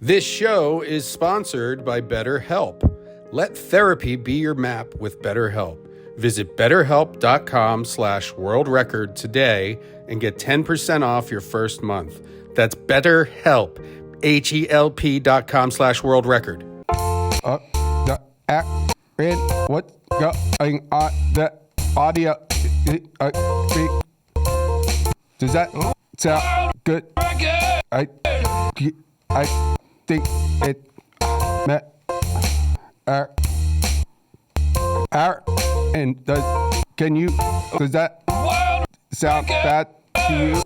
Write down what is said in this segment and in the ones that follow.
This show is sponsored by BetterHelp. Let therapy be your map with BetterHelp. Visit betterhelp.com/worldrecord today and get 10% off your first month. That's BetterHelp, HELP.com/worldrecord. What's going on? The audio. Does that sound good? I think it met and does that sound bad to you?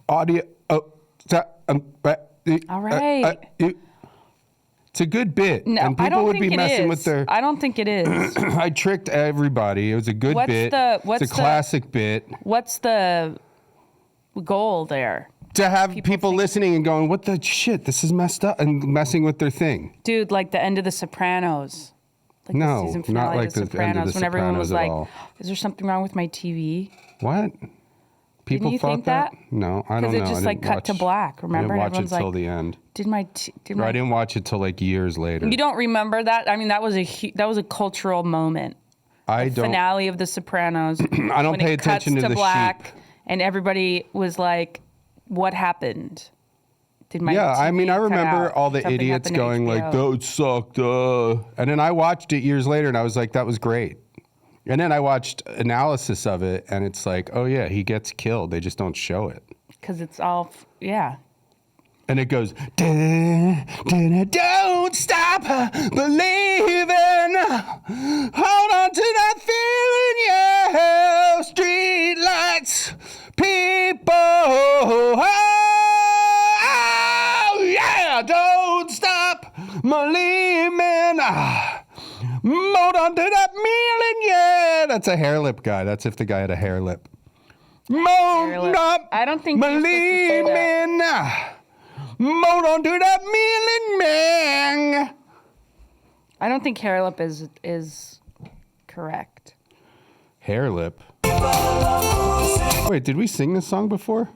Audio. All right. It's a good bit. No, and people I don't would think be it messing is. with their. I don't think it is. I tricked everybody. It was a good bit. It's a classic bit. What's the goal there? To have people listening and going, what the shit? This is messed up, and messing with their thing. Dude, like the end of The Sopranos. Like no, the season finale not like the Sopranos, end of The when everyone was like, all. is there something wrong with my TV? What? People Didn't you thought think that? No, I don't know. Because it just like cut to black, remember? I didn't watch it till like, the end. I didn't watch it till like years later. You don't remember that? I mean, that was a cultural moment. The finale of The Sopranos. I don't pay attention to the black, sheep. And everybody was like, what happened? I mean, I remember all the idiots going like, that sucked. And then I watched it years later and I was like, that was great. And then I watched analysis of it and it's like, oh yeah, he gets killed. They just don't show it. Because it's all, yeah. And it goes, don't stop believing. Hold on to that feeling, yeah. Street lights, people. Oh, yeah. Don't stop believing. Hold on to that feeling, yeah. That's a hair lip guy. That's if the guy had a hair lip. I don't think believing. Hold on to that million man. I don't think hair lip is correct. Hair lip? Wait, did we sing this song before?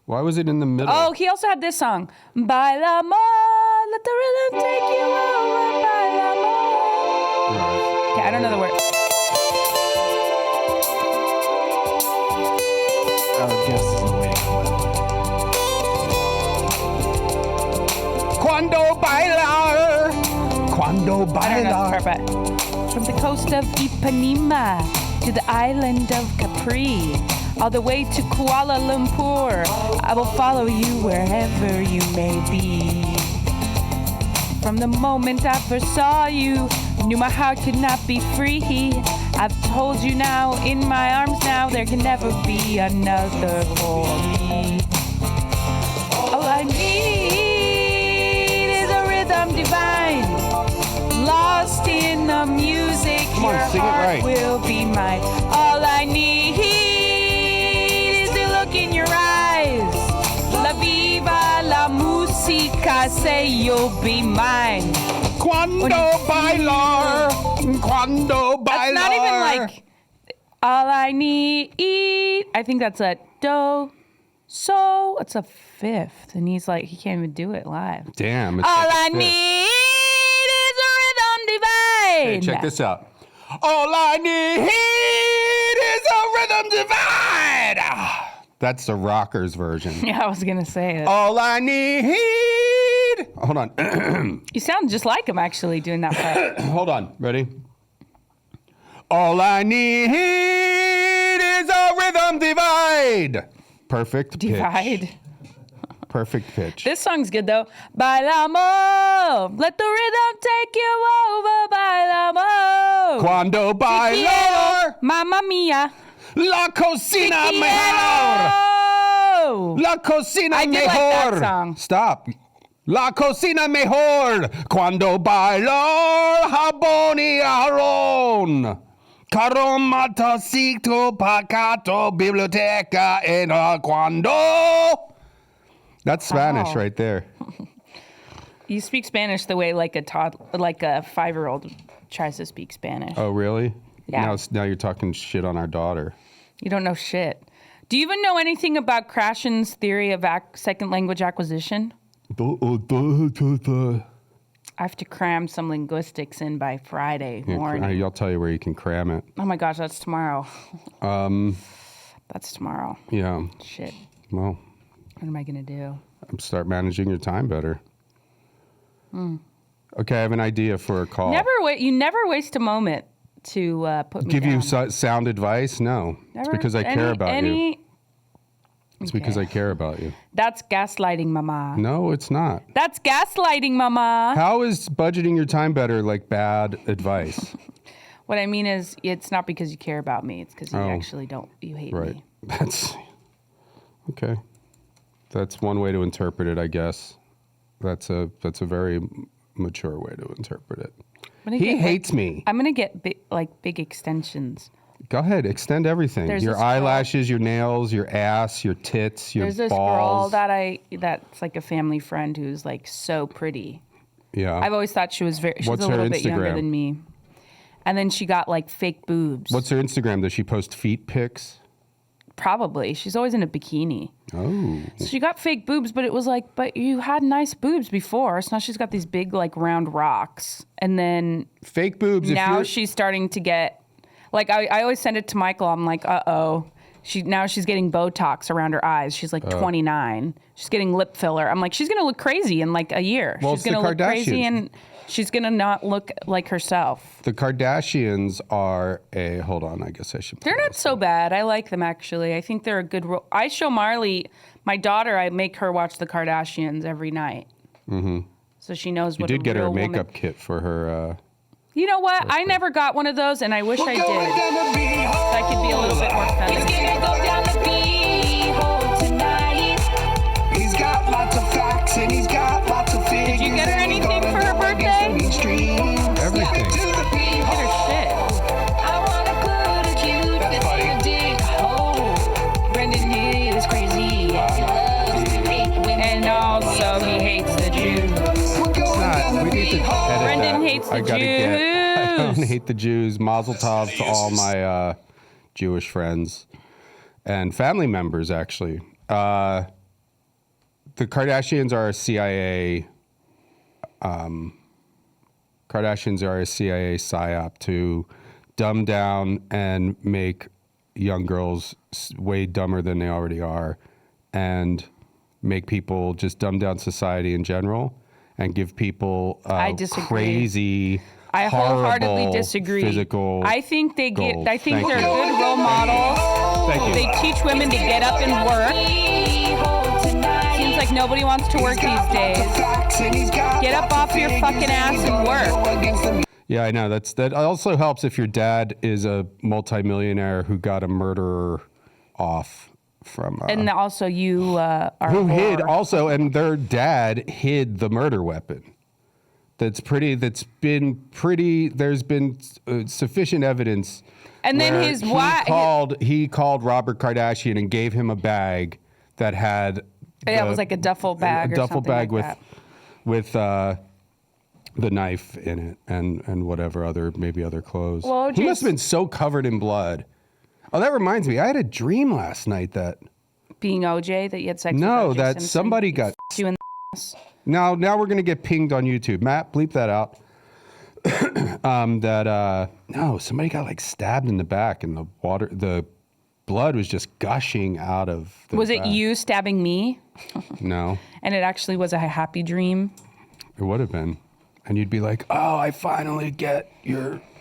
Why was it in the middle? Oh, he also had this song. Baila more, let the rhythm take you over. Baila more. Right. Okay, I don't know the word. Our guest is waiting. Cuando bailar. Perfect. From the coast of Ipanema to the island of Capri, all the way to Kuala Lumpur, I will follow you wherever you may be. From the moment I first saw you, knew my heart could not be free. I've told you now, in my arms now, there can never be another for me. All I need is a rhythm divine, lost in the music. Come on, your sing it heart right. will be mine. All I need is the look in your eyes. La viva la musica, say you'll be mine. Cuando bailar. Cuando bailar. That's not even like all I need. I think that's a do, so. It's a fifth, and he's like, he can't even do it live. Damn. All I need is a rhythm divine. Hey, check this out. All I need is a rhythm divine. That's the rockers version. Yeah, I was gonna say it. All I need. Hold on. You sound just like him actually doing that part. Hold on. Ready? All I need is a rhythm divide. Perfect pitch. Divide. Perfect pitch. This song's good though. Bailamos, let the rhythm take you over. Bailamos. Cuando bailar. Mamma mia. La cocina mejor. La cocina I did mejor. like that song. Stop. La cocina mejor. Cuando bailar jabón y arón. Caromatacito, pacato, biblioteca en el cuando. That's Spanish right there. You speak Spanish the way like a 5-year-old tries to speak Spanish. Oh, really? Yeah. Now you're talking shit on our daughter. You don't know shit. Do you even know anything about Krashen's theory of second language acquisition? I have to cram some linguistics in by Friday morning. I'll tell you where you can cram it. Oh my gosh, that's tomorrow. That's tomorrow. Yeah. Shit. Well. What am I going to do? Start managing your time better. Okay, I have an idea for a call. You never waste a moment to put me Give down. you sound advice? No. It's because I care about you. It's because I care about you. That's gaslighting, mama. No, it's not. That's gaslighting, mama. How is budgeting your time better like bad advice? What I mean is, it's not because you care about me. It's because you actually don't. You hate me. That's okay. That's one way to interpret it, I guess. That's a very mature way to interpret it. He hates me. I'm gonna get big extensions. Go ahead, extend everything. Your eyelashes, your nails, your ass, your tits, your balls. There's this girl that's like a family friend who's like so pretty. Yeah. I've always thought she's a little bit younger than me. And then she got like fake boobs. What's her Instagram? Does she post feet pics? Probably. She's always in a bikini. Oh. So she got fake boobs, but it was like, but you had nice boobs before. So now she's got these big like round rocks. And then fake boobs. Now she's starting to get, like I always send it to Michael. I'm like, uh-oh. Now she's getting Botox around her eyes. She's like 29. She's getting lip filler. I'm like, she's going to look crazy in like a year. Well, she's going to look crazy and she's going to not look like herself. The Kardashians are hold on, I guess I should. They're not so bad. I like them, actually. I think they're a good role. I show Marley, my daughter, I make her watch the Kardashians every night. Mm-hmm. So she knows what a real woman. You did get her a makeup kit for her. You know what? I never got one of those, and I wish I did. So I could be a little bit more feminine. He's gonna go down the B-hole tonight. He's got lots of facts and he's got lots of figures. Did you get her anything for her birthday? Everything. Get her shit. I wanna put a cute fist in a dig hole. Brendan is crazy. He loves to hate women. And also, he hates the Jews. We need to edit Brendan hates the Jews. I don't hate the Jews. Mazel tov to all my Jewish friends and family members, actually. The Kardashians are a CIA. Kardashians are a CIA psyop to dumb down and make young girls way dumber than they already are, and make people just dumb down society in general, and give people crazy. I wholeheartedly disagree. Physical. I think they're goals. good role models. Thank you. They teach women to get up and work. Seems like nobody wants to work these days. Get up off your fucking ass and work. Yeah, I know. That also helps if your dad is a multimillionaire who got a murderer off from. And also you are. Who hid also, and their dad hid the murder weapon. There's been sufficient evidence. And then his wife. He called Robert Kardashian and gave him a bag that had. It was like a duffel bag. A duffel bag like with the knife in it and whatever other clothes. Well, he must have been so covered in blood. Oh, that reminds me. I had a dream last night that. Being OJ, that you had sex with No, OJ that Simpson, somebody got. You in the ass. Now we're gonna get pinged on YouTube. Matt, bleep that out. Somebody got like stabbed in the back, and the blood was just gushing out of. Was it you stabbing me? No. And it actually was a happy dream. It would have been, and you'd be like, "Oh, I finally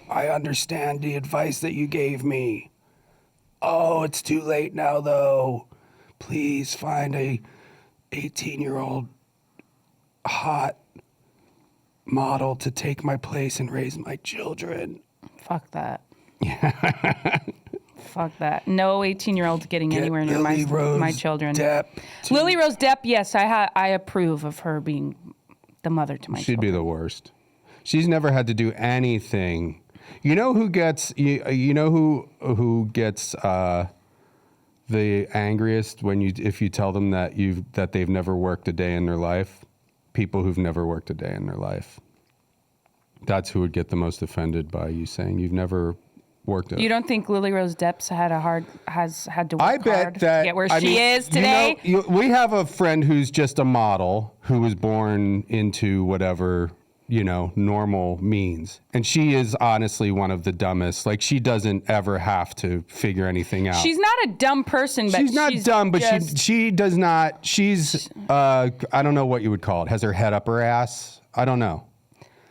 I understand the advice that you gave me. Oh, it's too late now, though. Please find a 18-year-old." hot model to take my place and raise my children. Fuck that. Fuck that. No 18-year-old's getting anywhere near my children. Lily Rose Depp, yes, I approve of her being the mother to my children. She'd be the worst. She's never had to do anything. You know who gets who gets the angriest if you tell them that they've never worked a day in their life? people who've never worked a day in their life. That's who would get the most offended by you saying you've never worked a. You don't think Lily Rose Depp's has had to work I bet hard that, to get where she is today? We have a friend who's just a model who was born into whatever, normal means. And she is honestly one of the dumbest. Like, she doesn't ever have to figure anything out. She's not a dumb person, but she's not dumb, but she does not. She's, I don't know what you would call it. Has her head up her ass? I don't know.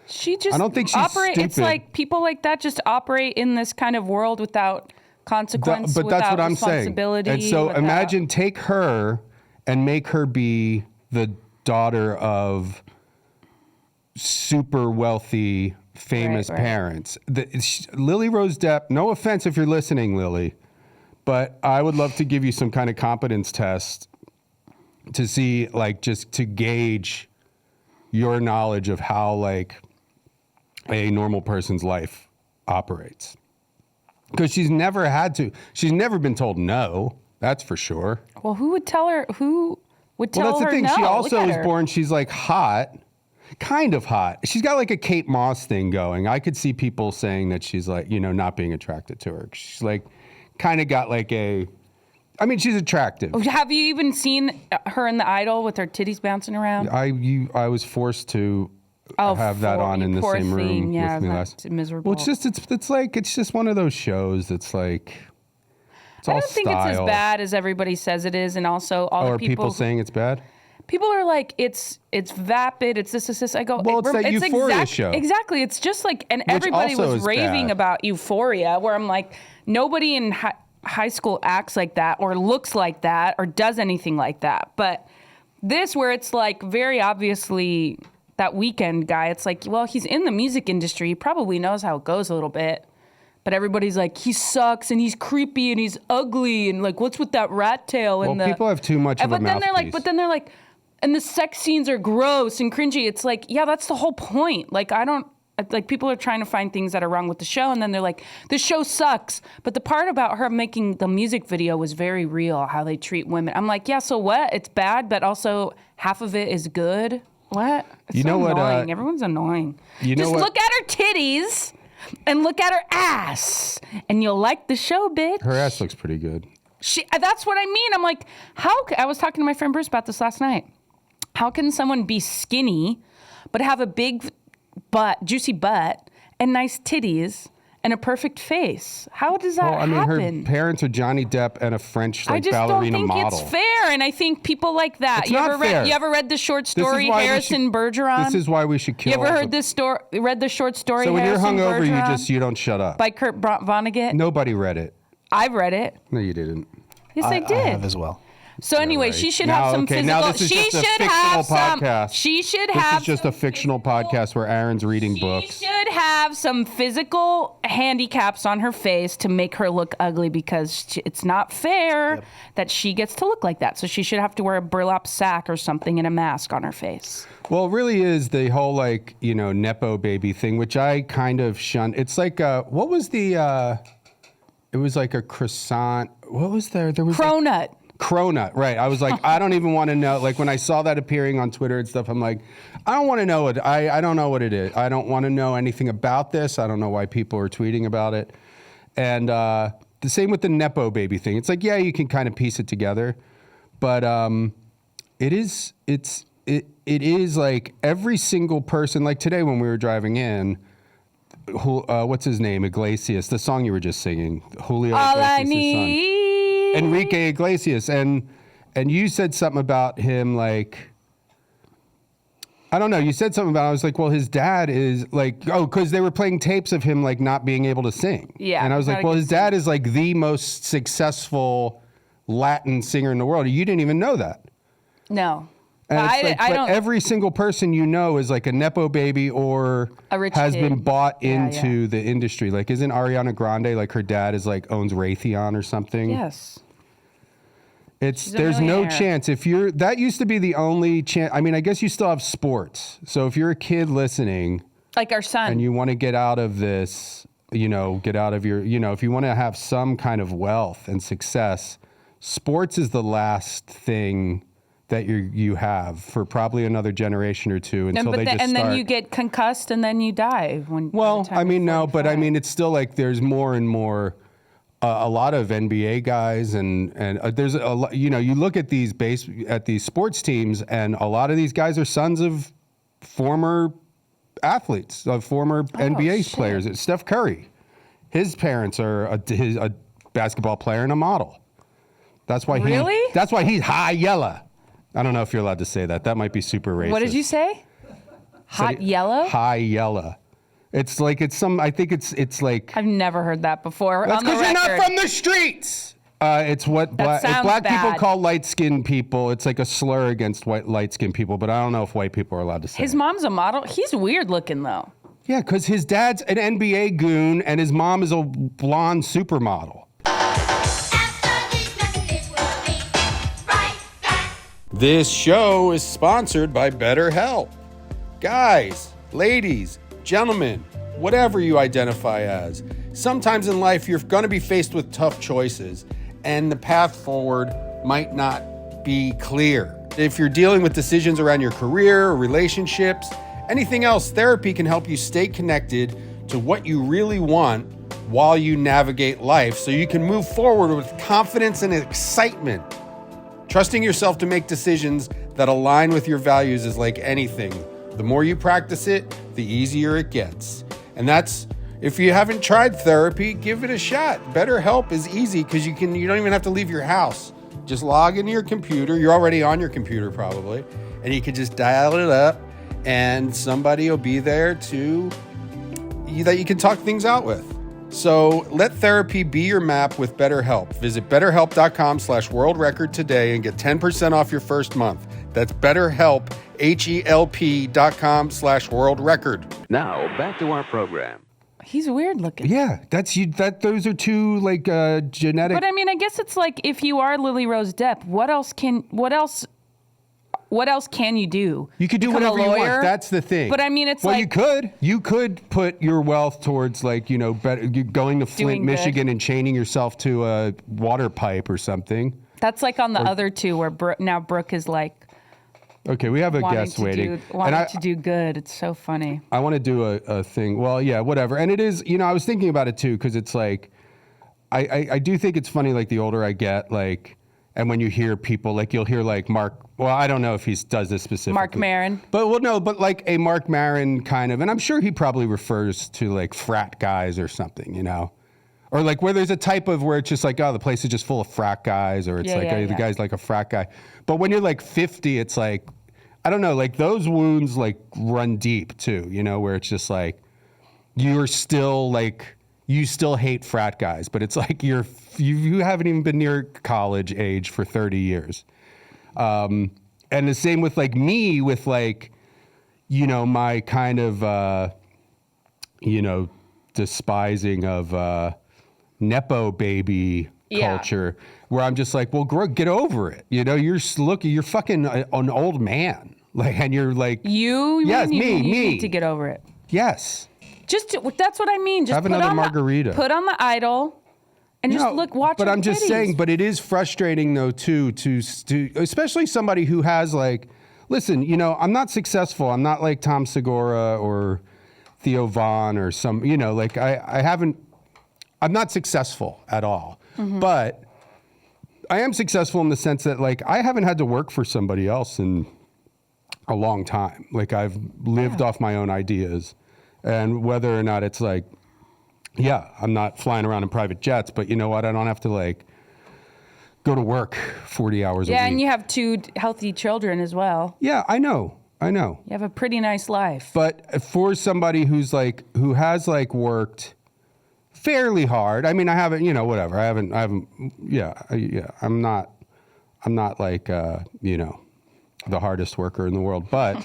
She just I don't think she's stupid. It's like people like that just operate in this kind of world without consequence, but that's without what I'm saying. responsibility. And so imagine take her and make her be the daughter of super wealthy, famous parents. Lily Rose Depp, no offense if you're listening, Lily, but I would love to give you some kind of competence test to see, like, just to gauge your knowledge of how, like, a normal person's life operates. Because she's never been told no, that's for sure. Well, who would tell her? Who would tell her no? Well, that's the thing. No? She also was born, she's like hot, kind of hot. She's got like a Kate Moss thing going. I could see people saying that she's like, not being attracted to her. She's like, kind of got like she's attractive. Have you even seen her in The Idol with her titties bouncing around? I was forced to have that on in the same room with me last. Miserable. Well, it's just one of those shows that's like, it's all I don't think it's as bad as everybody says it is, and also all the are people saying it's bad? People are like, it's vapid, it's this. I go, well, it's that Euphoria show. Exactly. It's just like, and everybody was raving about Euphoria, where I'm like, nobody in high school acts like that or looks like that or does anything like that. But this, where it's like very obviously that Weekend guy, it's like, well, he's in the music industry. He probably knows how it goes a little bit. But everybody's like, he sucks and he's creepy and he's ugly and like, what's with that rat tail? And people have too much of a mouthpiece. But then they're like, and the sex scenes are gross and cringy. It's like, yeah, that's the whole point. Like, people are trying to find things that are wrong with the show. And then they're like, the show sucks. But the part about her making the music video was very real, how they treat women. I'm like, yeah, so what? It's bad, but also half of it is good. What? It's so annoying. Everyone's annoying. Just look at her titties and look at her ass, and you'll like the show, bitch. Her ass looks pretty good. That's what I mean. I'm like, I was talking to my friend Bruce about this last night. How can someone be skinny but have a big butt, juicy butt, and nice titties and a perfect face? How does that happen? Her parents are Johnny Depp and a French ballerina model. I just don't think it's fair, and I think people like that. It's not fair. You ever read the short story Harrison Bergeron? This is why we should kill. You ever heard this story? Read the short story? So when Harrison you're hungover, Bergeron, you don't shut up. By Kurt Vonnegut. Nobody read it. I've read it. No, you didn't. Yes, I did. I have as well. So anyway, she should have some physical. Now this is just a fictional podcast. She should have. This is just a fictional podcast where Aaron's reading books. She should have some physical handicaps on her face to make her look ugly, because it's not fair that she gets to look like that. So she should have to wear a burlap sack or something and a mask on her face. Well, it really is the whole Nepo baby thing, which I kind of shun. It's like what was the? It was like a croissant. What was there? There was cronut. Cronut, right. I was like, I don't even want to know. Like, when I saw that appearing on Twitter and stuff, I'm like, I don't want to know it. I don't know what it is. I don't want to know anything about this. I don't know why people are tweeting about it. And the same with the Nepo baby thing. It's like, yeah, you can kind of piece it together. But it is like every single person, like today when we were driving in, what's his name? Iglesias, the song you were just singing. Julio All Iglesias' I need. son. Enrique Iglesias, and you said something about him, like, I don't know, you said something about, I was like, well, his dad is like, because they were playing tapes of him like not being able to sing. Yeah. And I was like, well, his dad is like the most successful Latin singer in the world. You didn't even know that. No. And but every single person you know is like a Nepo baby or has been bought into the industry. Like, isn't Ariana Grande, like her dad is like owns Raytheon or something? Yes. There's no chance. That used to be the only chance. I mean, I guess you still have sports. So if you're a kid listening, like our son, and you want to get out of this, get out of your, if you want to have some kind of wealth and success, sports is the last thing that you have for probably another generation or two until they just start. And then you get concussed and then you die. Well, I mean, no, but I mean, it's still like there's more and more, a lot of NBA guys and there's a lot, you know, you look at these sports teams and a lot of these guys are sons of former athletes, of former NBA players. Steph Curry, his parents are a basketball player and a model. That's why that's why he's high yellow. I don't know if you're allowed to say that. That might be super racist. What did you say? Hot yellow? High yellow. It's like I think it's like. I've never heard that before. That's because you're not from the streets. It's what black people call light-skinned people. It's like a slur against light-skinned people, but I don't know if white people are allowed to say His it. mom's a model. He's weird looking though. Yeah, because his dad's an NBA goon and his mom is a blonde supermodel. This show is sponsored by BetterHelp. Guys, ladies, gentlemen, whatever you identify as, sometimes in life you're going to be faced with tough choices, and the path forward might not be clear. If you're dealing with decisions around your career or relationships, anything else, therapy can help you stay connected to what you really want while you navigate life so you can move forward with confidence and excitement. Trusting yourself to make decisions that align with your values is like anything. The more you practice it, the easier it gets. And that's, if you haven't tried therapy, give it a shot. BetterHelp is easy because you don't even have to leave your house. Just log into your computer. You're already on your computer probably. And you can just dial it up and somebody will be there that you can talk things out with. So let therapy be your map with BetterHelp. Visit BetterHelp.com/worldrecord today and get 10% off your first month. That's BetterHelp, HELP.com/worldrecord. Now, back to our program. He's weird looking. Yeah, those are two like genetic. But I mean, I guess it's like if you are Lily Rose Depp, what else can you do? You could do whatever you want. That's the thing. But I mean, it's you could put your wealth towards like, you know, going to Flint, Michigan and chaining yourself to a water pipe or something. That's like on the other two where now Brooke is like. Okay, we have a guest waiting. Wanting to do good. It's so funny. I want to do a thing. Well, yeah, whatever. And it is, you know, I was thinking about it too, because it's like, I do think it's funny, like the older I get, like, and when you hear people, like you'll hear like Mark, well, I don't know if he does this specifically. Mark Maron. But like a Mark Maron kind of, and I'm sure he probably refers to like frat guys or something, you know? Or like where there's a type of where it's just like, oh, the place is just full of frat guys, or it's the guy's like a frat guy. But when you're like 50, it's like, I don't know, like those wounds like run deep too, you know, where it's just like, you're still like, you still hate frat guys, but it's like you haven't even been near college age for 30 years. And the same with like me with like, you know, my kind of, you know, despising of Nepo baby culture, where I'm just like, well, get over it. You know, you're fucking an old man. Like, and you're like, you need to get over it. Yes. That's what I mean. Just have another margarita. Put on the Idol, and just watch. But I'm just saying. But it is frustrating though too, to especially somebody who has like, listen, you know, I'm not successful. I'm not like Tom Segura or Theo Vaughn or some, you know, like I'm not successful at all. Mm-hmm. But I am successful in the sense that like I haven't had to work for somebody else in a long time. Like I've lived off my own ideas. And whether or not it's like, yeah, I'm not flying around in private jets, but you know what? I don't have to like go to work 40 hours a week. Yeah, and you have 2 healthy children as well. Yeah, I know. You have a pretty nice life. But for somebody who has like worked fairly hard, I mean, I haven't, you know, whatever. I'm not like, you know, the hardest worker in the world, but...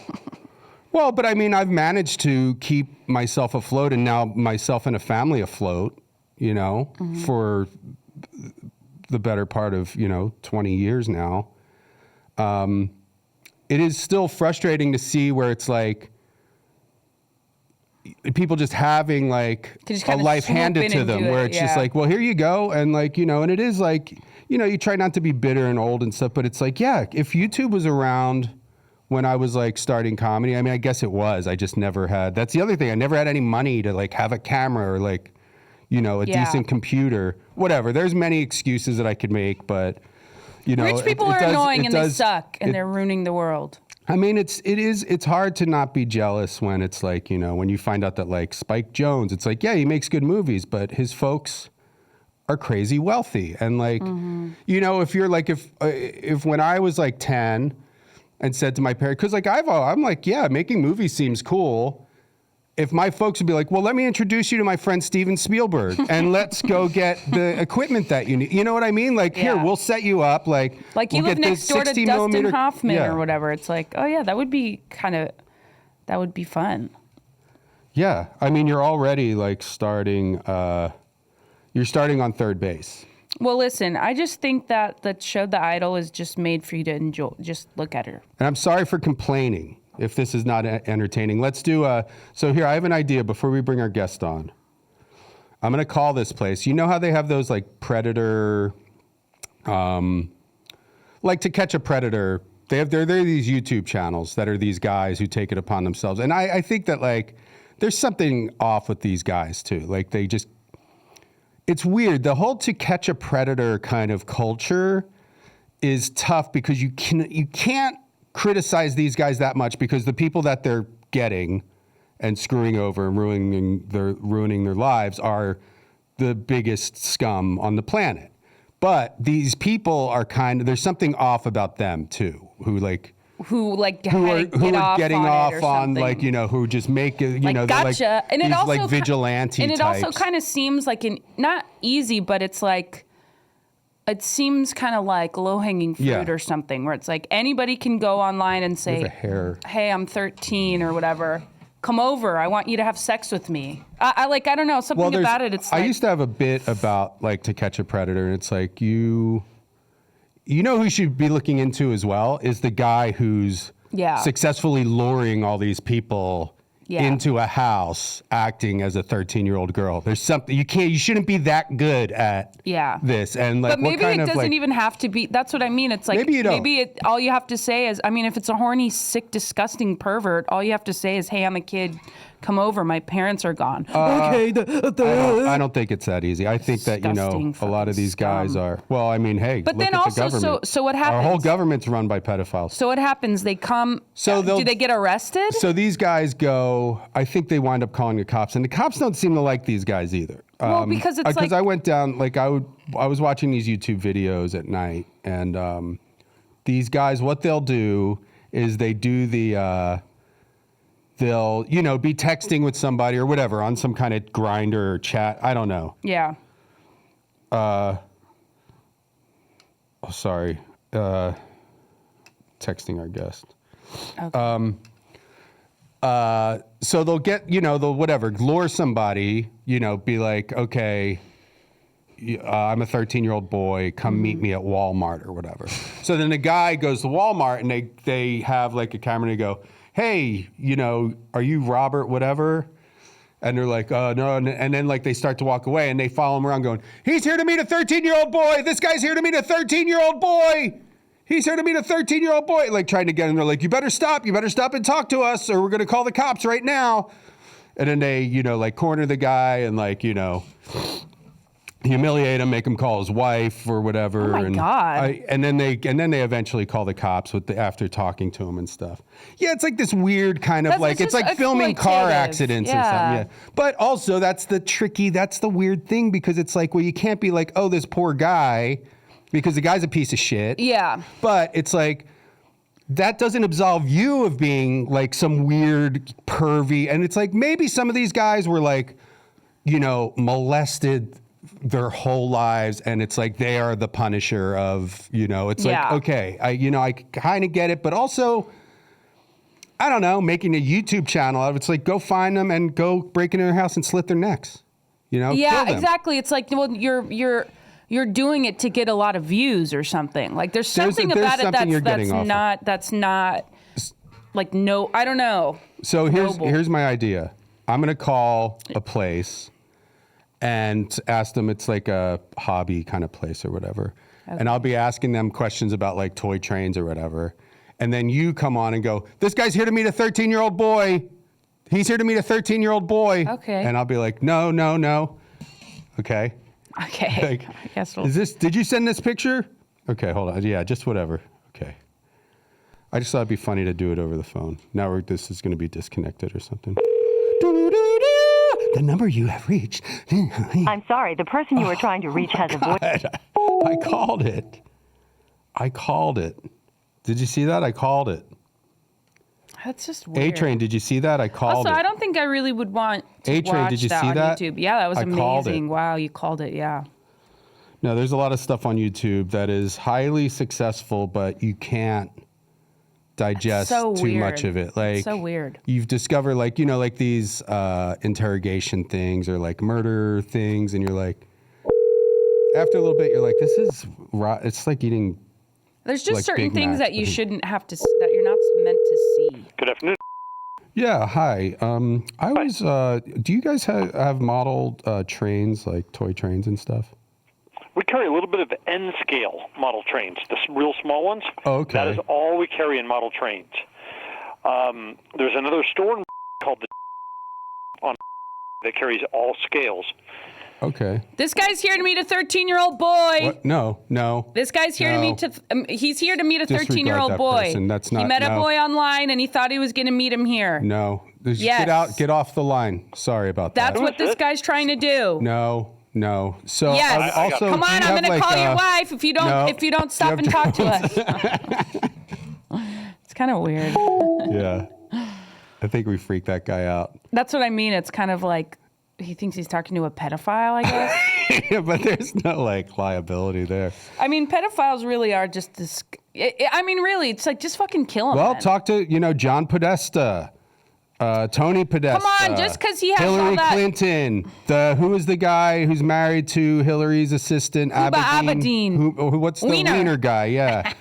Well, but I mean, I've managed to keep myself afloat and now myself and a family afloat, you know, for the better part of, you know, 20 years now. It is still frustrating to see where it's like people just having like a life handed to them where it's just like, well, here you go. And like, you know, and it is like, you try not to be bitter and old and stuff, but it's like, yeah, if YouTube was around when I was like starting comedy, I mean, I guess it was. I just never had. That's the other thing. I never had any money to like have a camera or like, a decent computer, whatever. There's many excuses that I could make, but rich people are annoying and they suck and they're ruining the world. I mean, it's hard to not be jealous when it's like, when you find out that like Spike Jonze, it's like, yeah, he makes good movies, but his folks are crazy wealthy. And like, if you're like, if when I was like 10 and said to my parents, cause like I'm like, yeah, making movies seems cool. If my folks would be like, well, let me introduce you to my friend Steven Spielberg and let's go get the equipment that you need. You know what I mean? Like, here, we'll set you up. Like you we'll live next door to Dustin Hoffman or whatever. It's like, oh yeah, that would be fun. Yeah. I mean, you're already like starting on third base. Well, listen, I just think that the show The Idol is just made for you to enjoy. Just look at her. And I'm sorry for complaining if this is not entertaining. Let's do so here, I have an idea before we bring our guest on. I'm going to call this place. You know how they have those like predator, like To Catch a Predator. There are these YouTube channels that are these guys who take it upon themselves. And I think that like there's something off with these guys too. Like it's weird. The whole To Catch a Predator kind of culture is tough because you can't criticize these guys that much because the people that they're getting and screwing over and ruining their lives are the biggest scum on the planet. But these people are there's something off about them too, who are getting off on like, who just make it, like, gotcha. And it also like vigilante and it types. also kind of seems like not easy, but it's like, it seems kind of like low-hanging fruit or something, where it's like anybody can go online and say, hey, I'm 13 or whatever. Come over. I want you to have sex with me. I don't know, something about it. It's like, I used to have a bit about like To Catch a Predator, and it's like you know who you should be looking into as well is the guy who's successfully luring all these people into a house acting as a 13-year-old girl. There's something you shouldn't be that good at this. And like, but maybe it doesn't even have to be. That's what I mean. It's like maybe all you have to say is, I mean, if it's a horny, sick, disgusting pervert, all you have to say is, hey, I'm a kid. Come over. My parents are gone. Okay. I don't think it's that easy. I think that, a lot of these guys are. Well, I mean, hey, but look then at also, the government. so what happens? Our whole government's run by pedophiles. So what happens? They come. So do they get arrested? So these guys go. I think they wind up calling the cops, and the cops don't seem to like these guys either. Well, because it's like I went down. Like I was watching these YouTube videos at night, and these guys, what they'll do is they do the. They'll, be texting with somebody or whatever on some kind of grinder or chat. I don't know. Yeah. Sorry. Texting our guest. Okay. So they'll get, they'll whatever, lure somebody, be like, okay, I'm a 13-year-old boy, come meet me at Walmart or whatever. So then the guy goes to Walmart and they have like a camera and they go, hey, are you Robert whatever? And they're like, no. And then like they start to walk away and they follow him around going, he's here to meet a 13-year-old boy. This guy's here to meet a 13-year-old boy. He's here to meet a 13-year-old boy. Like trying to get him. They're like, you better stop and talk to us or we're going to call the cops right now. And then they, like corner the guy and like, humiliate him, make him call his wife or whatever. Oh my God. And then they eventually call the cops after talking to him and stuff. Yeah, it's like this weird kind of it's like filming car accidents and stuff. Yeah. But also that's the weird thing because it's like, well, you can't be like, oh, this poor guy, because the guy's a piece of shit. Yeah. But it's like, that doesn't absolve you of being like some weird pervy. And it's like, maybe some of these guys were like, molested their whole lives, and it's like they are the punisher of, it's like, okay, I kind of get it, but also, I don't know, making a YouTube channel out of it's like, go find them and go break into their house and slit their necks, Yeah, exactly. It's like, well, you're doing it to get a lot of views or something. Like there's something about it that's not like, no, I don't know. So here's my idea. I'm gonna call a place and ask them, it's like a hobby kind of place or whatever. and I'll be asking them questions about like toy trains or whatever. And then you come on and go, this guy's here to meet a 13-year-old boy. He's here to meet a 13-year-old boy. Okay. And I'll be like, no. Okay. Okay. Like, I guess did you send this picture? Okay, hold on. Yeah, just whatever. Okay. I just thought it'd be funny to do it over the phone. Now this is going to be disconnected or something. The number you have reached. I'm sorry, the person you were trying to reach has a voice. I called it. Did you see that? I called it. That's just weird. A-Train, did you see that? I called it. Also, I don't think I really would want to A-Train, watch did you that see on that? YouTube. Yeah, that was I called amazing. it. Wow, you called it, yeah. No, there's a lot of stuff on YouTube that is highly successful, but you can't digest so too weird. much of it. Like, It's so weird. You've discovered like, like these interrogation things or like murder things, and you're like, after a little bit, you're like, this is it's like eating. There's just like certain Big things Mac. that you shouldn't have to, that you're not meant to see. Good afternoon. Yeah, hi. I was. Do you guys have modeled trains, like toy trains and stuff? We carry a little bit of N-scale model trains, the real small ones. Oh, okay. That is all we carry in model trains. There's another store called the on that carries all scales. Okay. This guy's here to meet a 13-year-old boy. What? No. This guy's here to meet he's here to meet a Disregard 13-year-old that boy. person. That's not- he met a no. boy online and he thought he was going to meet him here. No. Just Yes. get off the line. Sorry about that. That's what this guy's trying to do. No. So Yes. also, Come do on, you I'm have, going to like, call your wife if you don't stop and talk to us. It's kind of weird. Yeah. I think we freaked that guy out. That's what I mean. It's kind of like he thinks he's talking to a pedophile, I guess. Yeah, but there's no like liability there. I mean, pedophiles really are just this. I mean, really, it's like just fucking kill him. Well, then. talk to John Podesta, Tony Podesta. Come on, just because he has Hillary all that. Clinton. Who is the guy who's married to Hillary's assistant? Abedin. Who? What's the Wiener. wiener guy? Yeah.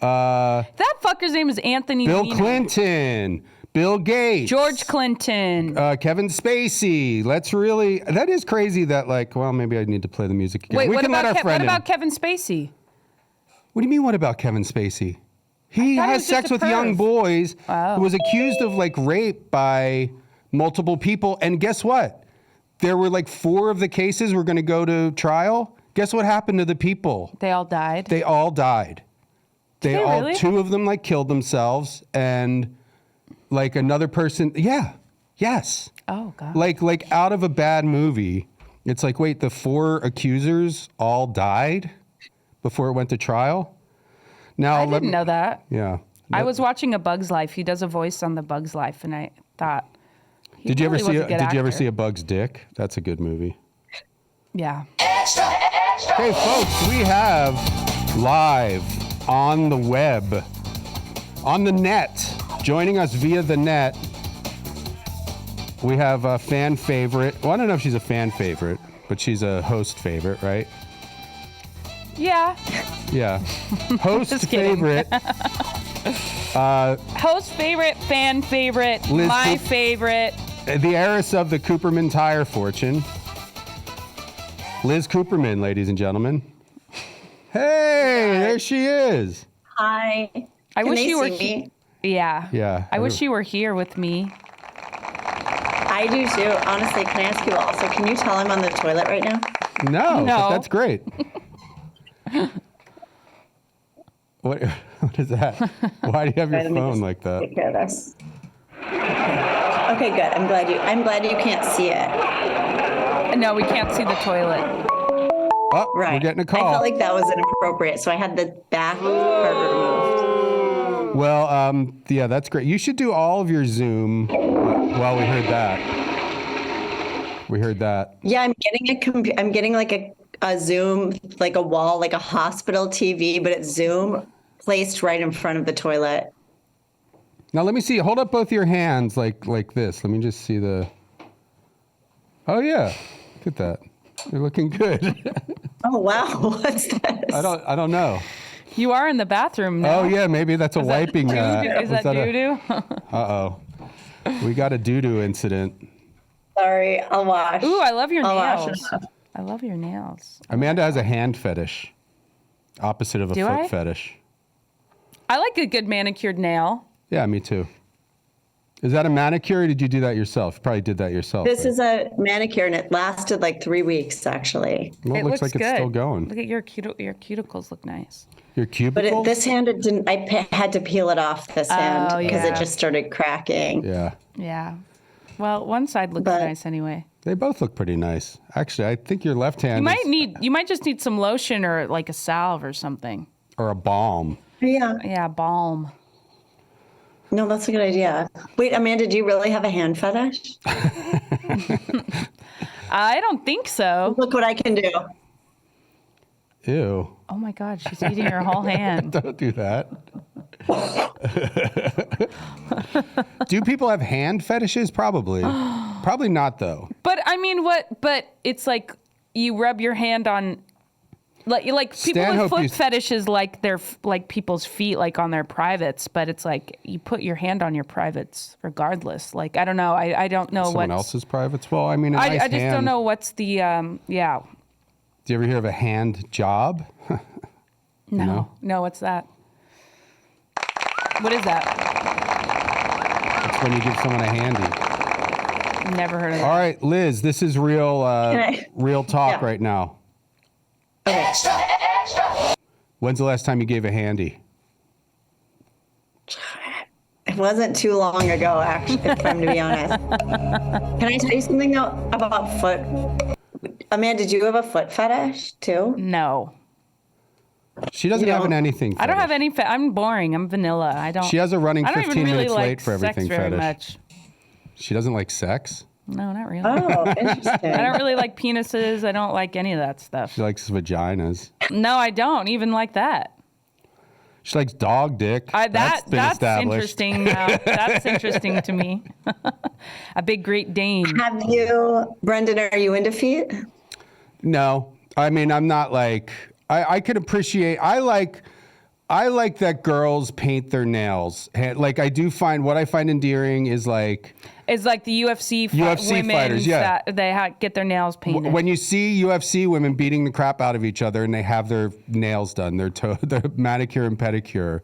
That fucker's name is Anthony Bill Weiner. Clinton. Bill Gates. George Clinton. Kevin Spacey. That is crazy that maybe I need to play the music again. Wait, we what can let our about friend in. Kevin Spacey? What do you mean, what about Kevin Spacey? He thought he has was just sex a with perv. young boys, Oh. who was accused of rape by multiple people. And guess what? There were 4 of the cases were going to go to trial. Guess what happened to the people? They all died. They all died. they all really? 2 of them killed themselves, and another person. Yeah. Yes. Oh God. Like out of a bad movie. It's wait, the 4 accusers all died before it went to trial? Now I didn't know that. Yeah. I was watching A Bug's Life. He does a voice on The Bug's Life, and I thought. Did you ever see? Did you ever see a? A Bug's Dick? That's a good movie. Yeah. Hey, folks, we have live on the web, on the net, joining us via the net. We have a fan favorite. Well, I don't know if she's a fan favorite, but she's a host favorite, right? Yeah. Yeah. Host Just kidding. favorite. Host favorite, fan favorite, Liz my Coop- favorite. The heiress of the Cooperman tire fortune. Liz Cooperman, ladies and gentlemen. Hey, there she is. Hi. I Can wish they you were see me? Yeah. Yeah. I wish you were here with me. I do too. Honestly, can I ask you also, can you tell I'm on the toilet right now? No, No. but that's great. What is that? Why do you have your Let me phone just like that? Take care of this. Okay, good. I'm glad you can't see it. No, we can't see the toilet. Oh, Right. we're getting a I call. felt like that was inappropriate, so I had the back part removed. Well, yeah, that's great. You should do all of your Zoom. Well, we heard that. We heard that. Yeah, I'm getting like a Zoom, like a wall, like a hospital TV, but it's Zoom placed right in front of the toilet. Now let me see. Hold up both your hands like this. Let me just see the. Oh yeah, look at that. You're looking good. Oh wow, what's this? I don't know. You are in the bathroom now. Oh yeah, maybe that's a wiping. Is that doo-doo? Uh-oh. We got a doo-doo incident. Sorry, I'll wash. Ooh, I love your I'll wash nails. it. I love your nails. Amanda has a hand fetish. Opposite of a foot fetish. I like a good manicured nail. Yeah, me too. Is that a manicure or did you do that yourself? You probably did that yourself. This is a manicure and it lasted like 3 weeks actually. Well, it looks like good. it's still going. Look at your cuticles look nice. Your cubicles? But this hand, it didn't. I had to peel it off this hand because it just started cracking. Yeah. Yeah. Well, one side looks nice anyway. They both look pretty nice. Actually, I think your left hand You might just need some lotion or like a salve or something. Or a balm. Yeah. Yeah, balm. No, that's a good idea. Wait, Amanda, do you really have a hand fetish? I don't think so. Look what I can do. Ew. Oh my God, she's eating her whole hand. Don't do that. Do people have hand fetishes? Probably. Probably not, though. But I mean, but it's like you rub your hand on, like people with foot fetishes, like their like people's feet, like on their privates. But it's like you put your hand on your privates regardless. Like I don't know. I don't know Someone else's privates. Well, I mean, I just don't know what's the yeah. Do you ever hear of a hand job? No. What's that? What is that? It's when you give someone a handy. Never heard of that. All right, Liz, this is real talk right now. Extra. When's the last time you gave a handy? It wasn't too long ago, actually, if I'm to be honest. Can I tell you something though about foot? Amanda, did you have a foot fetish too? No. She doesn't have an anything fetish. I don't have any I'm boring. I'm vanilla. I don't. She has a running 15 minutes like late for everything sex very fetish. much. She doesn't like sex? No, not really. Oh, interesting. I don't really like penises. I don't like any of that stuff. She likes vaginas. No, I don't even like that. She likes dog dick. That's interesting now. That's interesting to me. A big Great Dane. Have you, Brendan, are you into feet? No. I mean, I'm not like... I can appreciate... I like that girls paint their nails. Like, I do find... What I find endearing is like... It's like the UFC women fighters, yeah. That they get their nails painted. When you see UFC women beating the crap out of each other and they have their nails done, their manicure and pedicure.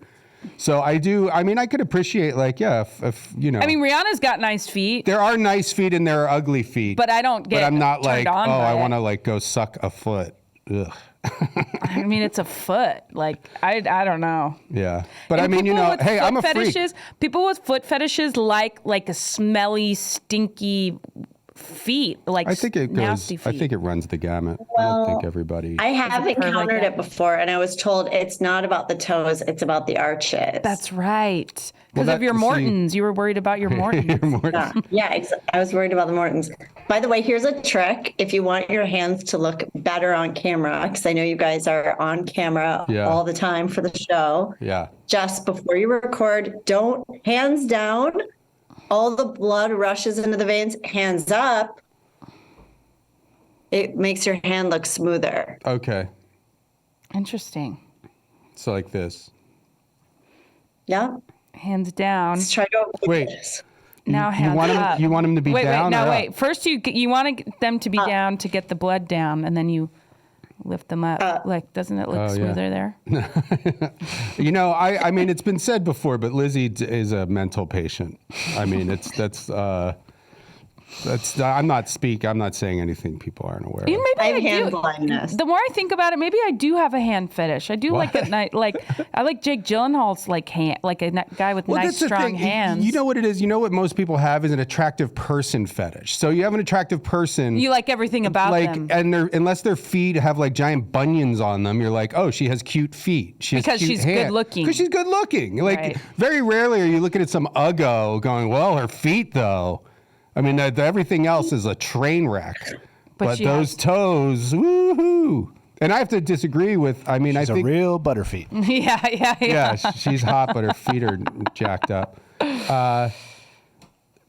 So I do, I mean, I could appreciate if you know. I mean, Rihanna's got nice feet. There are nice feet and there are ugly feet. But I don't get But I'm not turned like, on by I it. want to go suck a foot. Ugh. I mean, it's a foot. Like, I don't know. Yeah. But I mean, you know, hey, I'm a freak. People with foot fetishes like a smelly, stinky feet, like I think it nasty goes. feet. I think it runs the gamut. I don't think everybody. I have encountered it before, and I was told it's not about the toes; it's about the arches. That's right. Because of your Mortons, you were worried about your Mortons. I was worried about the Mortons. By the way, here's a trick: if you want your hands to look better on camera, because I know you guys are on camera all the time for the show. Yeah. Just before you record, don't hands down. All the blood rushes into the veins. Hands up. It makes your hand look smoother. Okay. Interesting. So like this. Yeah. Hands down. Let's try to wait. Now hands up. You want them to be down? Wait. First, you want them to be down to get the blood down, and then you lift them up. Doesn't it look smoother there? You know, I mean, it's been said before, but Lizzy is a mental patient. I mean, I'm not saying anything people aren't aware of. Maybe I have hand blindness. The more I think about it, maybe I do have a hand fetish. I do like at night, I like Jake Gyllenhaal's hand, like a guy with nice strong hands. You know what it is? You know what most people have is an attractive person fetish. So you have an attractive person. You like everything about them. And unless their feet have like giant bunions on them, you're like, oh, she has cute feet. Because she's good looking. Because she's good looking. Like very rarely are you looking at some uggo going, well, her feet though. I mean, everything else is a train wreck, but those toes, woohoo! And I have to disagree with. I mean, she's I think a real butterfeet. Yeah, she's hot, but her feet are jacked up. I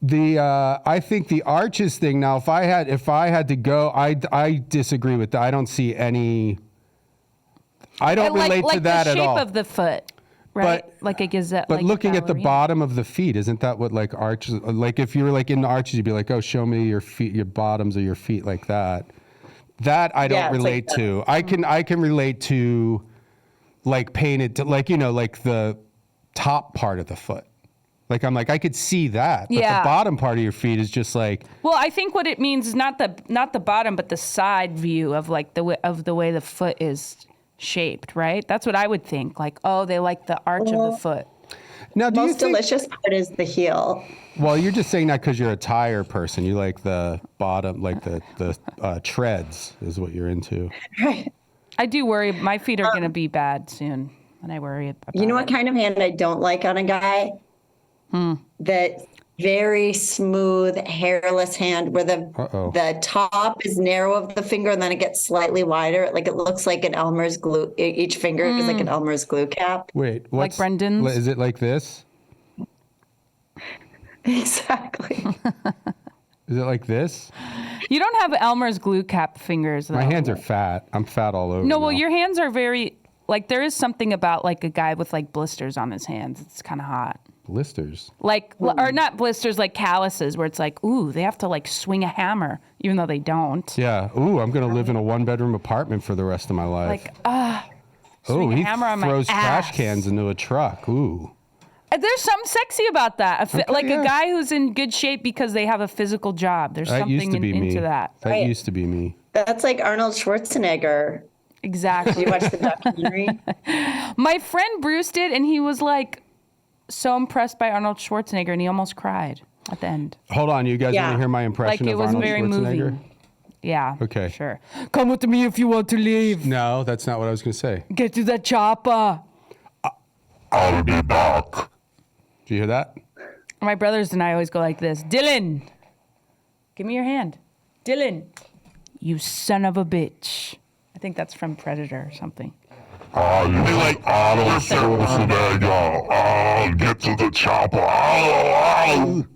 think the arches thing. Now, if I had to go, I disagree with that. I don't see any. I don't relate to that at all. Like the shape of the foot. Right, like a gazette. But looking at the bottom of the feet, isn't that what like arches? Like if you were like in the arches, you'd be like, "Oh, show me your feet, your bottoms of your feet," like that. That I don't relate to. I can relate to like painted to like, like the top part of the foot. Like I'm like, I could see that, but the bottom part of your feet is just like. Well, I think what it means is not the bottom, but the side view of like the way the foot is shaped, right? That's what I would think. Like, oh, they like the arch of the foot. Now, the most delicious part is the heel. Well, you're just saying that because you're a tire person. You like the bottom, like the treads is what you're into. Right. I do worry. My feet are going to be bad soon, and I worry about You know what kind of hand I don't like on a guy? That very smooth, hairless hand where the top is narrow of the finger and then it gets slightly wider. Like it looks like an Elmer's glue. Each finger is like an Elmer's glue cap. Wait, like Brendan's? Is it like this? Exactly. Is it like this? You don't have Elmer's glue cap fingers, though. My hands are fat. I'm fat all over. No, well, your hands are very, like, there is something about, like, a guy with, like, blisters on his hands. It's kind of hot. Blisters? Like, or not blisters, like calluses, where it's like, ooh, they have to, like, swing a hammer, even though they don't. Yeah. Ooh, I'm going to live in a one-bedroom apartment for the rest of my life. Like, swing a hammer on my ass. He throws trash cans into a truck. Ooh. There's something sexy about that. A guy who's in good shape because they have a physical job. There's something into that. That used to be me. That's like Arnold Schwarzenegger. Exactly. Did you watch the documentary? My friend Bruce did, and he was like so impressed by Arnold Schwarzenegger, and he almost cried at the end. Hold on, you guys want to hear my impression of Arnold Schwarzenegger? Moving. Yeah. Okay. Sure. Come with me if you want to leave. No, that's not what I was going to say. Get to the chopper. I'll be back. Do you hear that? My brothers and I always go like this. Dylan, give me your hand. Dylan, you son of a bitch. I think that's from Predator or something. You like Arnold Schwarzenegger. I'll get to the chopper.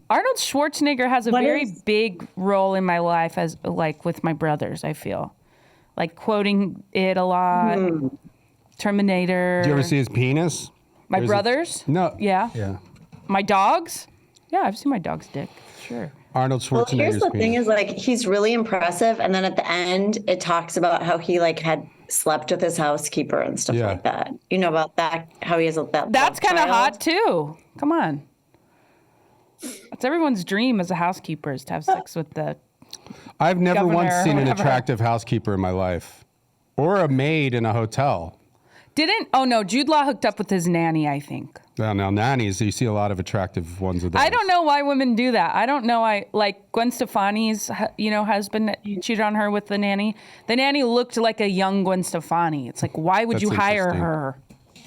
Arnold Schwarzenegger has a very big role in my life as like with my brothers, I feel. Like quoting it a lot. Terminator. Do you ever see his penis? My brothers? No. Yeah. Yeah. My dogs? Yeah, I've seen my dog's dick. Sure. Arnold Schwarzenegger's Well, here's the penis. thing is like, he's really impressive. And then at the end, it talks about how he like had slept with his housekeeper and stuff like that. You know about that? How he has that. That's kind of hot too. Come on. That's everyone's dream as a housekeeper is to have sex with the I've never once seen an whatever. attractive housekeeper in my life. Or a maid in a hotel. Jude Law hooked up with his nanny, I think. Well, now nannies, you see a lot of attractive ones of those. I don't know why women do that. I don't know. Like Gwen Stefani's, husband cheated on her with the nanny. The nanny looked like a young Gwen Stefani. It's like, why would you hire her?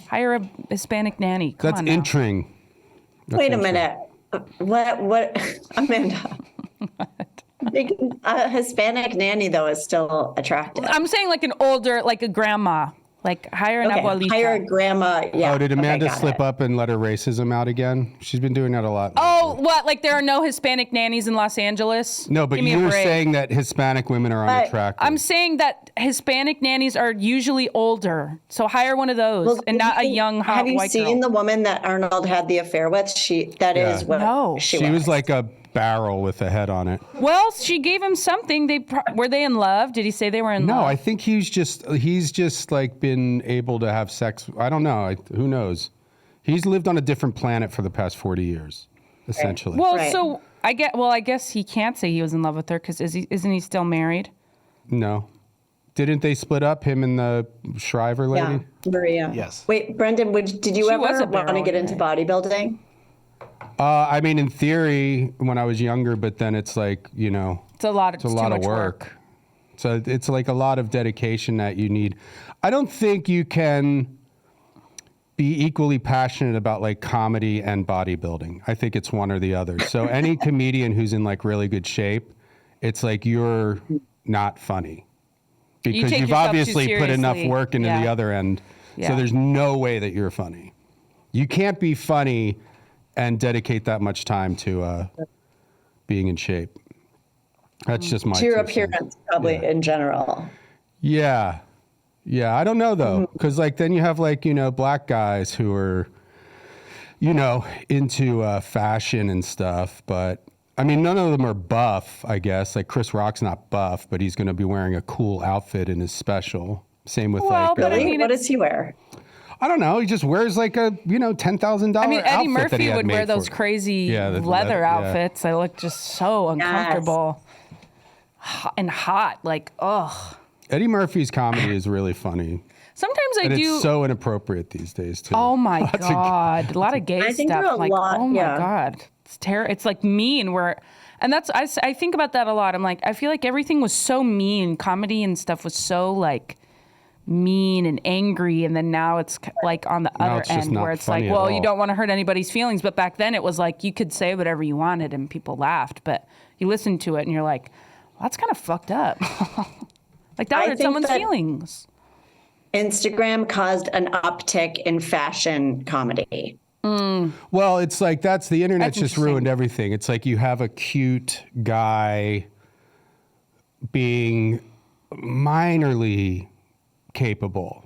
Hire a Hispanic nanny. Come on now. Intring. Wait a minute. What, Amanda? A Hispanic nanny though is still attractive. I'm saying like an older, like a grandma. Like hire an abuelita. Hire a grandma. Yeah. Oh, did Amanda slip up and let her racism out again? She's been doing that a lot. Oh, what? Like there are no Hispanic nannies in Los Angeles? No, but you were saying that Hispanic women are unattractive. I'm saying that Hispanic nannies are usually older. So hire one of those and not a young hot white girl. Have you seen the woman that Arnold had the affair with? She was like a barrel with a head on it. Well, she gave him something. Were they in love? Did he say they were in love? No, I think he's just like been able to have sex. I don't know. Who knows? He's lived on a different planet for the past 40 years, essentially. Well, so I guess he can't say he was in love with her because isn't he still married? No. Didn't they split up, him and the Shriver lady? Yeah, Maria. Yes. Wait, Brendan, did you ever want to get into bodybuilding? I mean, in theory, when I was younger, but then it's like, it's a lot of work. So it's like a lot of dedication that you need. I don't think you can be equally passionate about like comedy and bodybuilding. I think it's one or the other. So any comedian who's in like really good shape, it's like you're not funny because you've obviously put enough work into the other end. Yeah. So there's no way that you're funny. You can't be funny and dedicate that much time to being in shape. That's just my. To your appearance, probably in general. Yeah. I don't know though, because like then you have like black guys who are, into fashion and stuff. But I mean, none of them are buff. I guess like Chris Rock's not buff, but he's going to be wearing a cool outfit in his special. Same with what does he wear? I don't know. He just wears like a, $10,000 I mean, Eddie outfit that he Murphy had would made wear for those it. crazy the leather outfits. They look just so uncomfortable and hot. Like, ugh. Eddie Murphy's comedy is really funny. Sometimes I and do. It's so inappropriate these days too. Oh my God. A lot of gay I think stuff. there are a Like, lot, oh my yeah. God. It's terrible. It's like mean. And that's, I think about that a lot. I'm like, I feel like everything was so mean. Comedy and stuff was so like mean and angry. And then now it's like on the other end where it's like, well, you don't want to hurt anybody's feelings. But back then it was like, you could say whatever you wanted and people laughed. But you listen to it and you're like, well, that's kind of fucked up. Like that hurt someone's feelings. Instagram caused an uptick in fashion comedy. Well, it's like the internet's just ruined everything. It's like you have a cute guy being minorly capable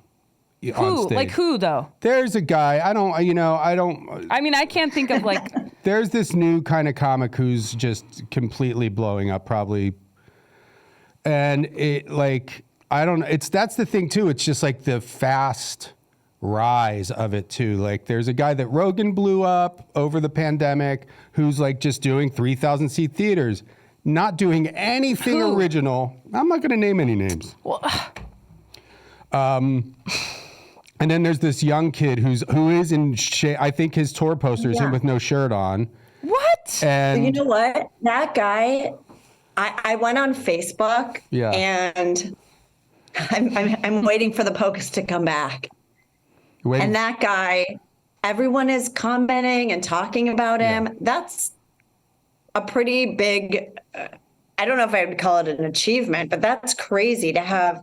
on Who? stage. Like who though? There's a guy, I mean, I can't think of like. There's this new kind of comic who's just completely blowing up probably. And it like, I don't know. That's the thing too. It's just like the fast rise of it too. Like there's a guy that Rogan blew up over the pandemic who's like just doing 3,000 seat theaters, not doing anything original. I'm not going to name any names. Well, and then there's this young kid who is in shape. I think his tour poster is him with no shirt on. What? And you know what? That guy, I went on Facebook and I'm waiting for the post to come back. And that guy, everyone is commenting and talking about him. That's a pretty big, I don't know if I would call it an achievement, but that's crazy to have.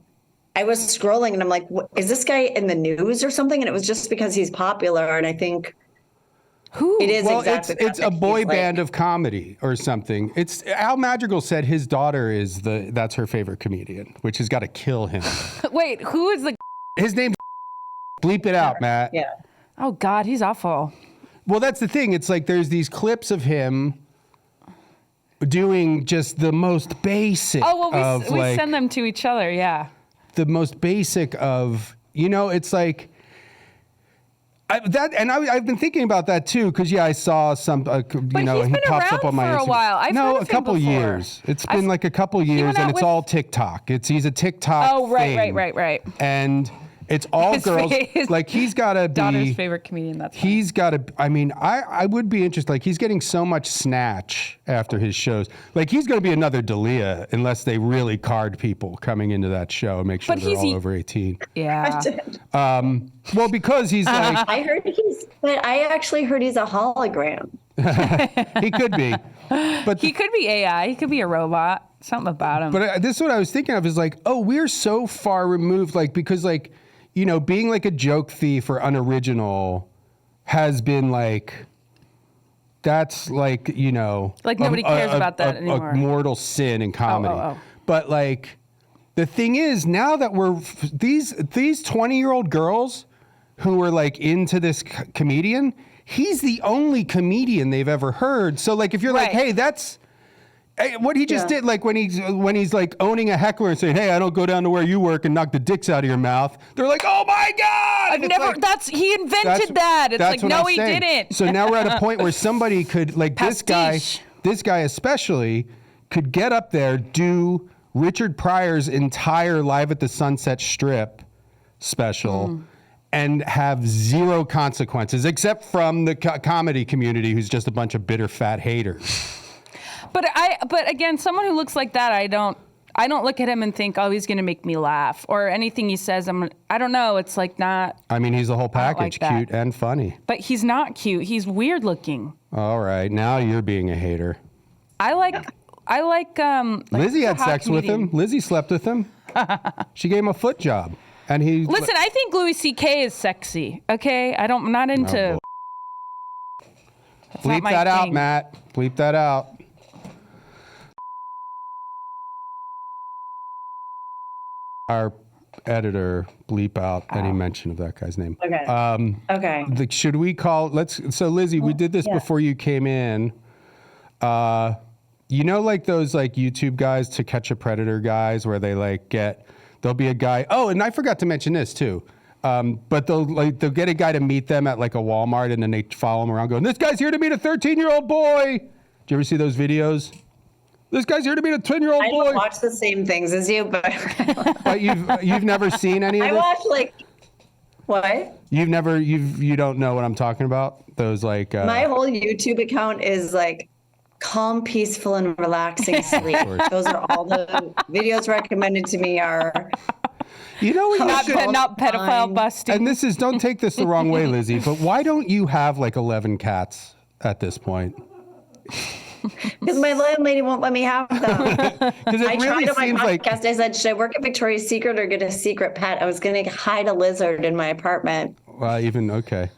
I was scrolling and I'm like, is this guy in the news or something? And it was just because he's popular. And I think it is exactly. It's a boy band of comedy or something. It's Al Madrigal said his daughter that's her favorite comedian, which has got to kill him. Wait, who is the? His name's bleep it out, Matt. Yeah. Oh God, he's awful. Well, that's the thing. It's like there's these clips of him doing just the most basic. Oh well, we send them to each other. Yeah. The most basic of, it's like. I've been thinking about that too, because I saw some, he pops up on my Instagram. For a while. A couple years. It's been like a couple years, and it's all TikTok. He's a TikTok. Oh right. And it's all girls. Like he's got to be daughter's favorite comedian. That's he's got to. I mean, I would be interested. Like he's getting so much snatch after his shows. Like he's going to be another D'Elia unless they really card people coming into that show and make sure they're all over 18. Yeah. Well, because he's like. I actually heard he's a hologram. He could be. But he could be AI. He could be a robot. Something about him. But this is what I was thinking of is like, we're so far removed, like, because like, being like a joke thief or unoriginal has been like, that's like, like nobody cares about that anymore. A mortal sin in comedy. But like, the thing is now that these 20-year-old girls who are like into this comedian, he's the only comedian they've ever heard. So like, if you're like, hey, that's what he just did, like when he's like owning a heckler and saying, hey, I don't go down to where you work and knock the dicks out of your mouth. They're like, oh my God. I've never, he invented that. It's like, no, he didn't. So now we're at a point where somebody could, like this guy especially, could get up there, do Richard Pryor's entire Live at the Sunset Strip special and have zero consequences, except from the comedy community who's just a bunch of bitter fat haters. But again, someone who looks like that, I don't look at him and think, oh, he's going to make me laugh, or anything he says. I don't know. It's like not. I mean, he's the whole package, cute and funny. But he's not cute. He's weird looking. All right, now you're being a hater. I like Lizzy had sex with him. Lizzy slept with him. She gave him a foot job, and he. Listen, I think Louis C.K. is sexy. Okay, I'm not into. Bleep that out, Matt. Bleep that out. Our editor bleep out any mention of that guy's name. Okay. Okay. Should we call? So Lizzy, we did this before you came in. Like those like YouTube guys, To Catch a Predator guys, where they like there'll be a guy. Oh, and I forgot to mention this too. But they'll get a guy to meet them at like a Walmart, and then they follow him around going, "This guy's here to meet a 13-year-old boy." Do you ever see those videos? This guy's here to meet a 10-year-old boy. I don't watch the same things as you, but but you've never seen any of this? I watch like what? You don't know what I'm talking about? Those like my whole YouTube account is like calm, peaceful, and relaxing sleep. Those are all the videos recommended to me are. You know, not pedophile busting. And this is, don't take this the wrong way, Lizzy, but why don't you have like 11 cats at this point? Because my landlady won't let me have them. I tried on my podcast. I said, should I work at Victoria's Secret or get a secret pet? I was going to hide a lizard in my apartment. Well, okay.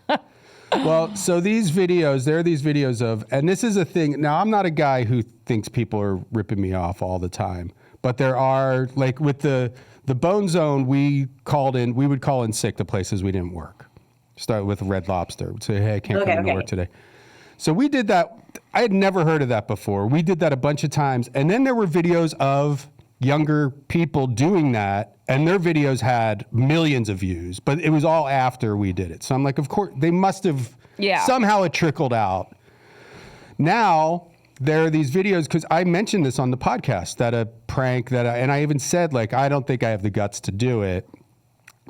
Well, so there are these videos of, and this is a thing. Now, I'm not a guy who thinks people are ripping me off all the time, but there are, like with the Bone Zone, we would call in sick the places we didn't work. Start with Red Lobster. We'd say, hey, I can't come into work today. So we did that. I had never heard of that before. We did that a bunch of times. And then there were videos of younger people doing that, and their videos had millions of views, but it was all after we did it. So I'm like, of course, they must have, somehow it trickled out. Now, there are these videos, because I mentioned this on the podcast, that a prank and I even said, like, I don't think I have the guts to do it,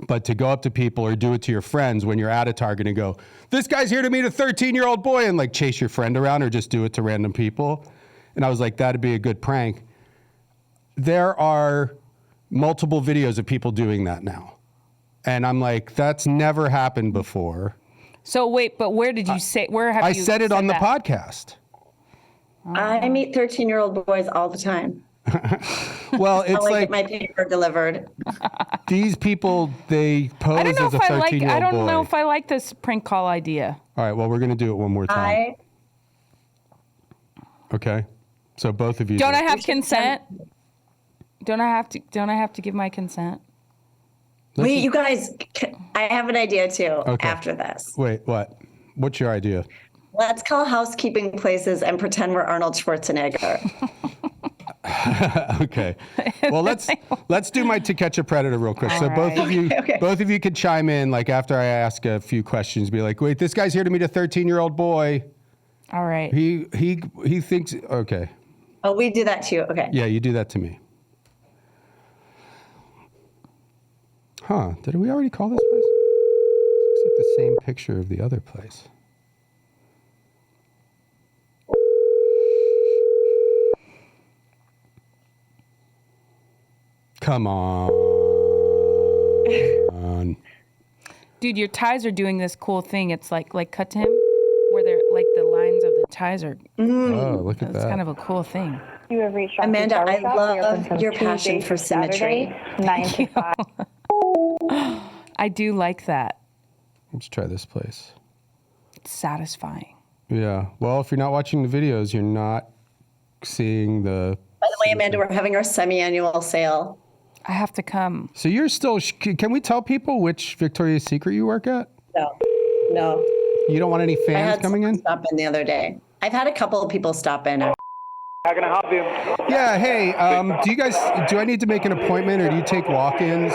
but to go up to people or do it to your friends when you're at a Target and go, this guy's here to meet a 13-year-old boy, and like chase your friend around or just do it to random people. And I was like, that'd be a good prank. There are multiple videos of people doing that now. And I'm like, that's never happened before. So wait, but where did you say, I said it on the podcast. I meet 13-year-old boys all the time. Well, it's like get my paper delivered. These people, they pose as a 13-year-old boy. I don't know if I like this prank call idea. All right, well, we're going to do it one more time. Okay. So both of you. Don't I have consent? Don't I have to give my consent? Wait, you guys, I have an idea too after this. Wait, what? What's your idea? Let's call housekeeping places and pretend we're Arnold Schwarzenegger. Okay. Well, let's do my To Catch a Predator real quick. So both of you could chime in, like after I ask a few questions, be like, wait, this guy's here to meet a 13-year-old boy. All right. He thinks, okay. Oh, we do that too. Okay. Yeah, you do that to me. Huh, did we already call this place? Looks like the same picture of the other place. Come on. Dude, your ties are doing this cool thing. It's like cut to him, where they're like the lines of the ties are. Oh, look at that. It's kind of a cool thing. You have reached Amanda, I love your passion for symmetry. 9 to 5. I do like that. Let's try this place. It's satisfying. Yeah. Well, if you're not watching the videos, you're not seeing the... By the way, Amanda, we're having our semi-annual sale. I have to come. So you're still... Can we tell people which Victoria's Secret you work at? No. You don't want any fans coming in? Stop in the other day. I've had a couple of people stop in. How can I help you? Yeah, hey, do I need to make an appointment or do you take walk-ins?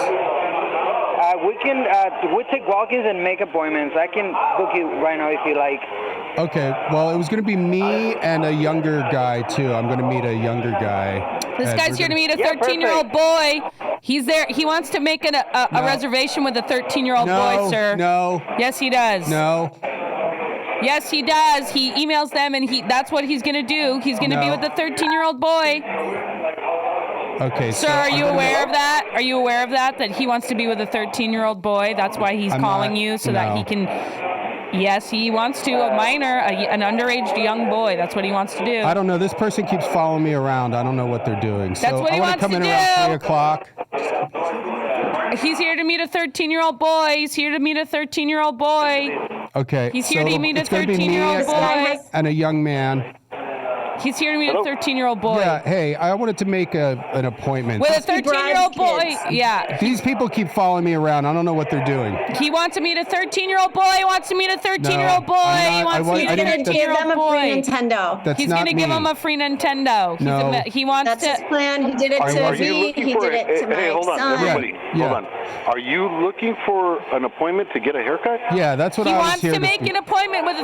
We take walk-ins and make appointments. I can book you right now if you like. Okay, well, it was going to be me and a younger guy, too. I'm going to meet a younger guy. This guy's here to meet a 13-year-old boy. He's there. He wants to make a reservation with a 13-year-old boy, sir. No. Yes, he does. No. Yes, he does. He emails them, and that's what he's going to do. He's going to be with a 13-year-old boy. Okay, sir, are you aware of that? Are you aware of that? That he wants to be with a 13-year-old boy? That's why he's calling you, so that he can... Yes, he wants to. A minor, an underage young boy. That's what he wants to do. I don't know. This person keeps following me around. I don't know what they're doing. That's what he wants to do. I want to come in around 3 o'clock. He's here to meet a 13-year-old boy. He's here to meet a 13-year-old boy. Okay. He's here to meet a 13-year-old boy. And a young man. He's here to meet a 13-year-old boy. Yeah, hey, I wanted to make an appointment. With a 13-year-old boy. kids. Yeah. These people keep following me around. I don't know what they're doing. He wants to meet a 13-year-old boy. He wants to meet a 13-year-old boy. I'm He not- wants to meet a He's going to give 13-year-old them a boy. free Nintendo. That's He's not going to give me. him a free Nintendo. No. He wants That's to. his plan. He did it Are to you me. looking He for did it to my Hey, hold on, son. everybody. Yeah. Hold on. Are you looking for an appointment to get a haircut? Yeah, that's what He I was wants here to make an appointment with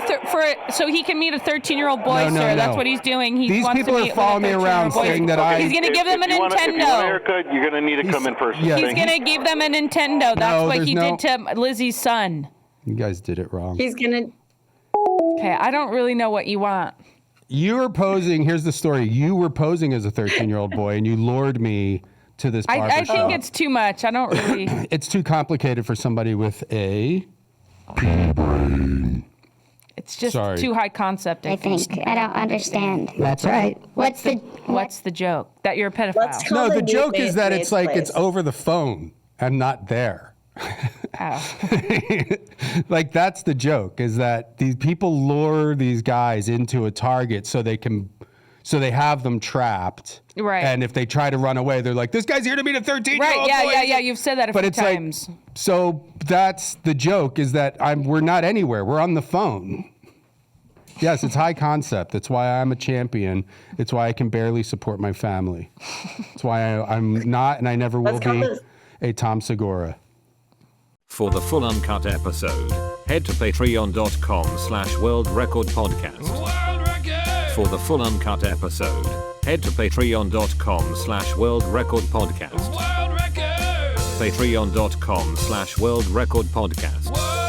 so he can meet a 13-year-old boy, No, sir. no. That's what he's doing. He These wants people to are meet following me with a around 13-year-old boy. saying that He's going to give them a If you want a Nintendo. haircut, you're going to need to come in person. Yeah. He's going to give them a Nintendo. That's No, what there's he no- did to Lizzie's son. You guys did it wrong. He's going to. Okay, I don't really know what you want. You were posing. Here's the story. You were posing as a 13-year-old boy, and you lured me to this barber I shop. think it's too much. I don't really. It's too complicated for somebody with a pea-brain. It's just Sorry. too high concept. I think. I don't understand. That's right. What's the joke? That you're a pedophile. Let's call No, the new joke is that Maid's it's like place. it's over the phone and not there. Oh. Like that's the joke, is that these people lure these guys into a target so they have them trapped. Right. And if they try to run away, they're like, this guy's here to meet a 13-year-old Right, boy. yeah. You've said that a few times. Like, so that's the joke, is that we're not anywhere. We're on the phone. Yes, it's high concept. That's why I'm a champion. It's why I can barely support my family. It's why I'm not, and I never will be, a Tom Segura. For the full uncut episode, head to patreon.com/worldrecordpodcast. For the full uncut episode, head to patreon.com/worldrecordpodcast. Patreon.com/worldrecordpodcast.